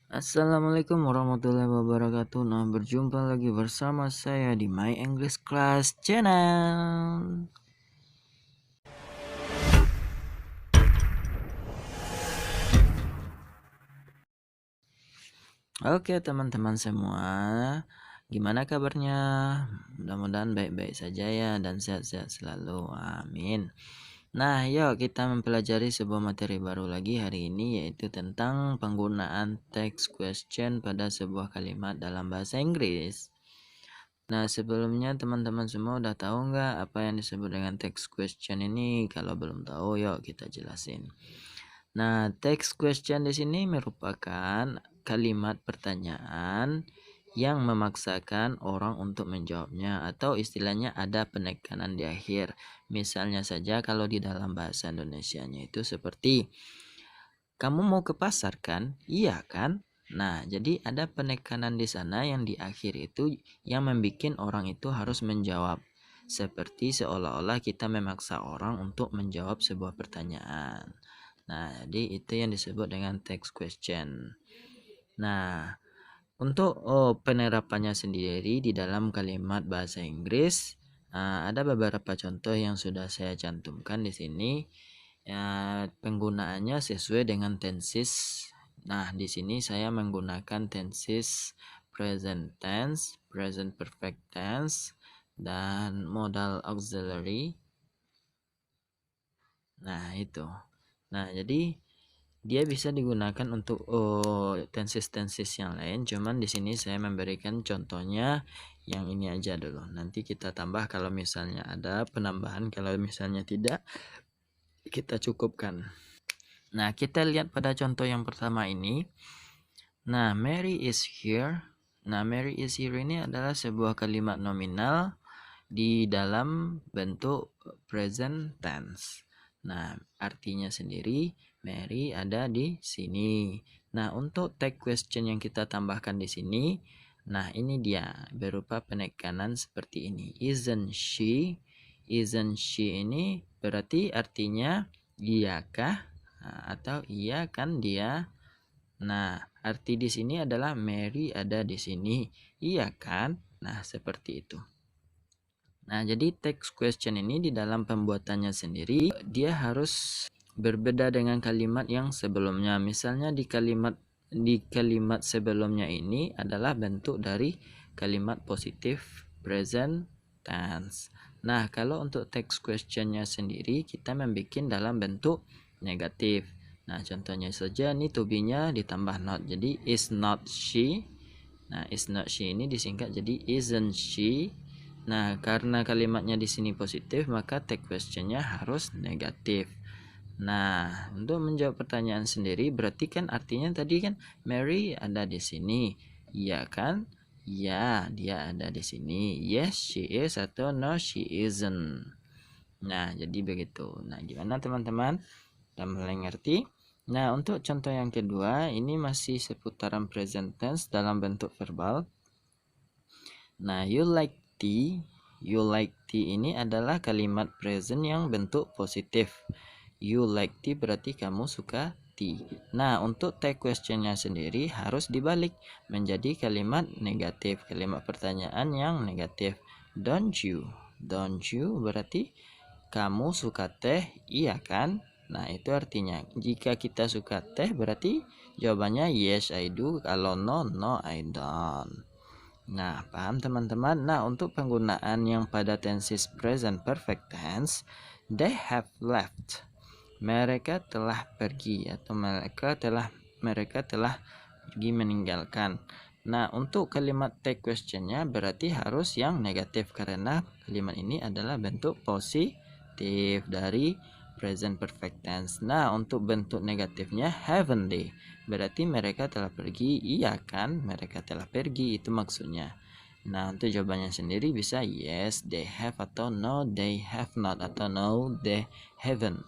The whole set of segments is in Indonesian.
Assalamualaikum warahmatullahi wabarakatuh. Nah, berjumpa lagi bersama saya di My English Class Channel. Oke, teman-teman semua, gimana kabarnya? Mudah-mudahan baik-baik saja ya dan sehat-sehat selalu. Amin. Nah, yuk kita mempelajari sebuah materi baru lagi hari ini, yaitu tentang penggunaan text question pada sebuah kalimat dalam bahasa Inggris. Nah, sebelumnya teman-teman semua udah tahu nggak apa yang disebut dengan text question ini? Kalau belum tahu, yuk kita jelasin. Nah, text question di sini merupakan kalimat pertanyaan yang memaksakan orang untuk menjawabnya, atau istilahnya ada penekanan di akhir. Misalnya saja kalau di dalam bahasa Indonesianya itu seperti, kamu mau ke pasar kan? Iya kan? Nah, jadi ada penekanan di sana yang di akhir itu yang membuat orang itu harus menjawab. Seperti seolah-olah kita memaksa orang untuk menjawab sebuah pertanyaan. Nah, jadi itu yang disebut dengan text question. Nah, untuk penerapannya sendiri di dalam kalimat bahasa Inggris, ada beberapa contoh yang sudah saya cantumkan di sini. Penggunaannya sesuai dengan tenses. Nah, di sini saya menggunakan tenses present tense, present perfect tense, dan modal auxiliary. Nah, itu. Nah, jadi dia bisa digunakan untuk tenses-tenses yang lain, cuman di sini saya memberikan contohnya yang ini aja dulu. Nanti kita tambah kalau misalnya ada penambahan, kalau misalnya tidak kita cukupkan. Nah, kita lihat pada contoh yang pertama ini. Nah, Mary is here. Nah, Mary is here ini adalah sebuah kalimat nominal di dalam bentuk present tense. Nah, artinya sendiri Mary ada di sini. Nah, untuk tag question yang kita tambahkan di sini, nah ini dia berupa penekanan seperti ini. Isn't she? Isn't she ini berarti artinya iyakah? Atau iya kan dia? Nah, arti di sini adalah Mary ada di sini. Iya kan? Nah, seperti itu. Nah, jadi text question ini di dalam pembuatannya sendiri dia harus berbeda dengan kalimat yang sebelumnya. Misalnya di kalimat sebelumnya ini adalah bentuk dari kalimat positif present tense. Nah, kalau untuk text questionnya sendiri kita membuat dalam bentuk negatif. Nah, contohnya saja ini to be-nya ditambah not. Jadi is not she. Nah, is not she ini disingkat jadi isn't she. Nah, karena kalimatnya di sini positif, maka tag questionnya harus negatif. Nah, untuk menjawab pertanyaan sendiri, berarti kan artinya tadi kan Mary ada di sini, iya kan? Ya, dia ada di sini. Yes, she is, atau no, she isn't. Nah, jadi begitu. Nah, gimana teman-teman? Udah mulai ngerti? Nah, untuk contoh yang kedua, ini masih seputaran present tense dalam bentuk verbal. Nah, you like tea. You like tea ini adalah kalimat present yang bentuk positif. You like tea berarti kamu suka tea. Nah, untuk tag questionnya sendiri harus dibalik menjadi kalimat negatif, kalimat pertanyaan yang negatif. Don't you? Don't you berarti kamu suka teh, iya kan? Nah, itu artinya jika kita suka teh berarti jawabannya yes I do, kalau no, no I don't. Nah, paham teman-teman? Nah, untuk penggunaan yang pada tenses present perfect tense, they have left. Mereka telah pergi atau mereka telah pergi meninggalkan. Nah, untuk kalimat take questionnya berarti harus yang negatif karena kalimat ini adalah bentuk positif dari present perfect tense. Nah, untuk bentuk negatifnya haven't they. Berarti mereka telah pergi. Iya kan? Mereka telah pergi, itu maksudnya. Nah, untuk jawabannya sendiri bisa yes they have, atau no they have not, atau no they haven't.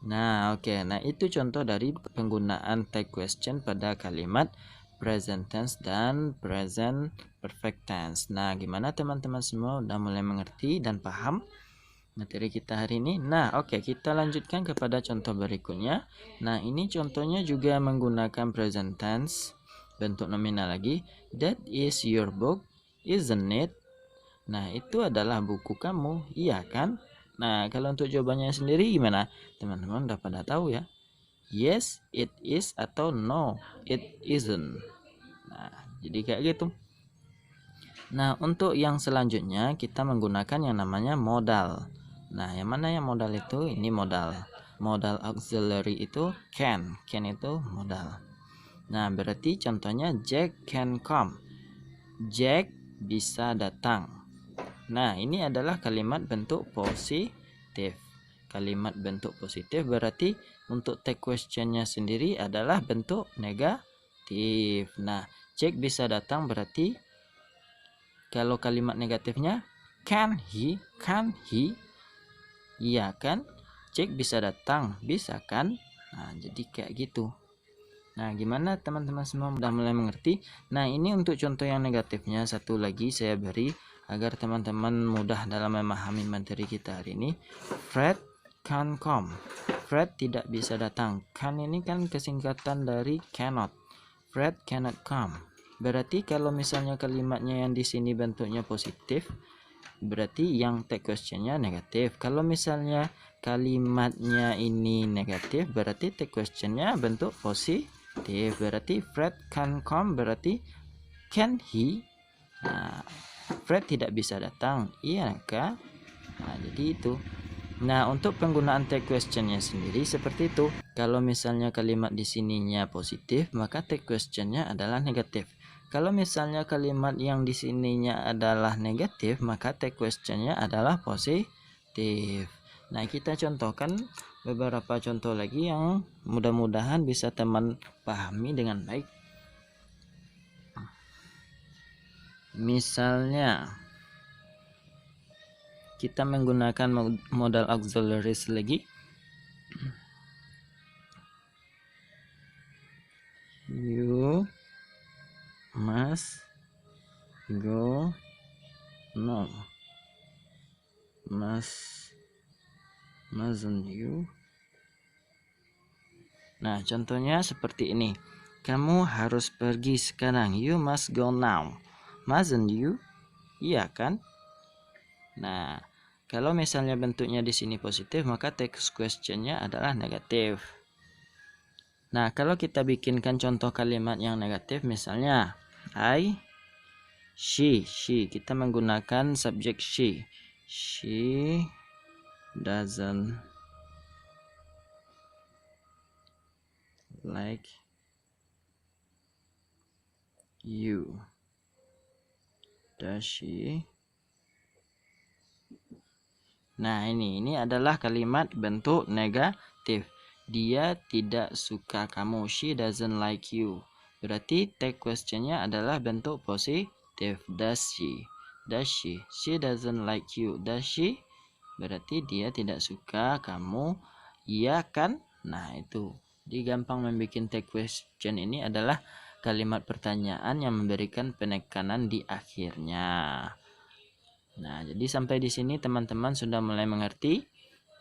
Nah, oke. Nah, itu contoh dari penggunaan tag question pada kalimat present tense dan present perfect tense. Nah, gimana teman-teman semua udah mulai mengerti dan paham materi kita hari ini? Nah, oke, kita lanjutkan kepada contoh berikutnya. Nah, ini contohnya juga menggunakan present tense. bentuk nominal lagi. That is your book, isn't it? Nah, itu adalah buku kamu, iya kan? Nah, kalau untuk jawabannya sendiri gimana? Teman-teman udah pada tahu ya? Yes, it is, atau no, it isn't. Nah, jadi kayak gitu. Nah, untuk yang selanjutnya kita menggunakan yang namanya modal. Nah, yang mana yang modal itu? Ini modal. Modal auxiliary itu can. Can itu modal. Nah, berarti contohnya Jack can come. Jack bisa datang. Nah, ini adalah kalimat bentuk positif. Kalimat bentuk positif berarti untuk take questionnya sendiri adalah bentuk negatif. Nah, Jack bisa datang berarti kalau kalimat negatifnya can he? Iya kan? Jack bisa datang, bisa kan? Nah, jadi kayak gitu. Nah, gimana teman-teman semua sudah mulai mengerti? Nah, ini untuk contoh yang negatifnya satu lagi saya beri agar teman-teman mudah dalam memahami materi kita hari ini. Fred can't come. Fred tidak bisa datang. Can ini kan kesingkatan dari cannot. Fred cannot come. Berarti kalau misalnya kalimatnya yang di sini bentuknya positif, berarti yang take questionnya negatif. Kalau misalnya kalimatnya ini negatif, berarti take questionnya bentuk positif. Berarti Fred can come, berarti can he? Nah, Fred tidak bisa datang, iya kah? Nah, jadi itu. Nah, untuk penggunaan take questionnya sendiri seperti itu. Kalau misalnya kalimat di sininya positif, maka take questionnya adalah negatif. Kalau misalnya kalimat yang di sininya adalah negatif, maka take questionnya adalah positif. Nah, kita contohkan beberapa contoh lagi yang mudah-mudahan bisa teman pahami dengan baik. Misalnya, kita menggunakan modal auxiliaries lagi. You must go. No. Mustn't you? Nah, contohnya seperti ini. Kamu harus pergi sekarang. You must go now. Mustn't you? Iya kan? Nah, kalau misalnya bentuknya di sini positif, maka text questionnya adalah negatif. Nah, kalau kita bikinkan contoh kalimat yang negatif, misalnya she. Kita menggunakan subjek she. She doesn't like you. Does she? Nah, ini adalah kalimat bentuk negatif. Dia tidak suka kamu. She doesn't like you. Berarti take questionnya adalah bentuk positif. Does she? She doesn't like you. Does she? Berarti dia tidak suka kamu. Iya kan? Nah, itu. Jadi gampang membuat take question ini adalah kalimat pertanyaan yang memberikan penekanan di akhirnya. Nah, jadi sampai di sini teman-teman sudah mulai mengerti.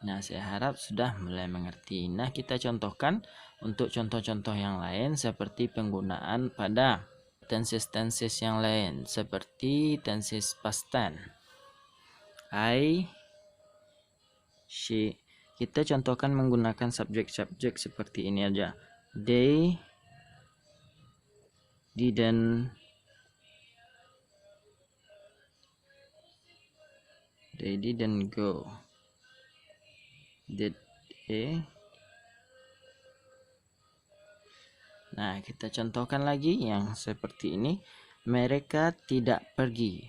Nah, saya harap sudah mulai mengerti. Nah, kita contohkan untuk contoh-contoh yang lain seperti penggunaan pada tenses yang lain seperti tenses past tense. She. Kita contohkan menggunakan subjek-subjek seperti ini aja. They didn't go. Did they? Nah, kita contohkan lagi yang seperti ini. Mereka tidak pergi.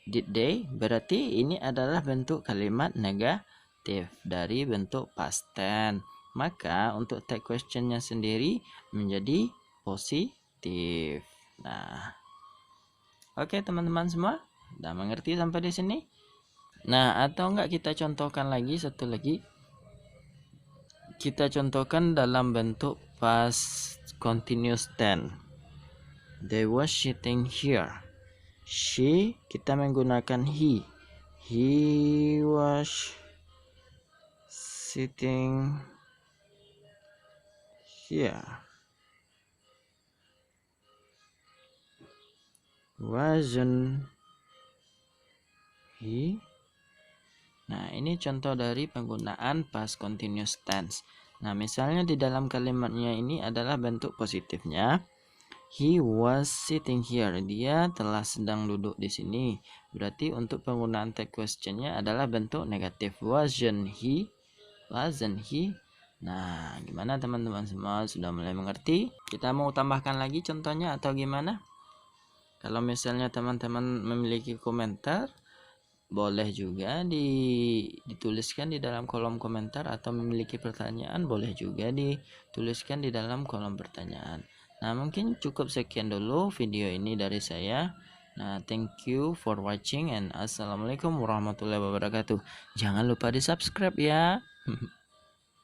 Did they? Berarti ini adalah bentuk kalimat negatif dari bentuk past tense. Maka untuk take questionnya sendiri menjadi positif. Nah, oke teman-teman semua, udah mengerti sampai di sini? Nah, atau enggak kita contohkan lagi satu lagi. Kita contohkan dalam bentuk past continuous tense. They was sitting here. She, kita menggunakan he. He was sitting here. Wasn't he? Nah, ini contoh dari penggunaan past continuous tense. Nah, misalnya di dalam kalimatnya ini adalah bentuk positifnya. He was sitting here. Dia telah sedang duduk di sini. Berarti untuk penggunaan tag questionnya adalah bentuk negatif. Wasn't he? Wasn't he? Nah, gimana teman-teman semua? Sudah mulai mengerti? Kita mau tambahkan lagi contohnya atau gimana? Kalau misalnya teman-teman memiliki komentar, boleh juga dituliskan di dalam kolom komentar, atau memiliki pertanyaan boleh juga dituliskan di dalam kolom pertanyaan. Nah, mungkin cukup sekian dulu video ini dari saya. Nah, thank you for watching and assalamualaikum warahmatullahi wabarakatuh. Jangan lupa di subscribe ya.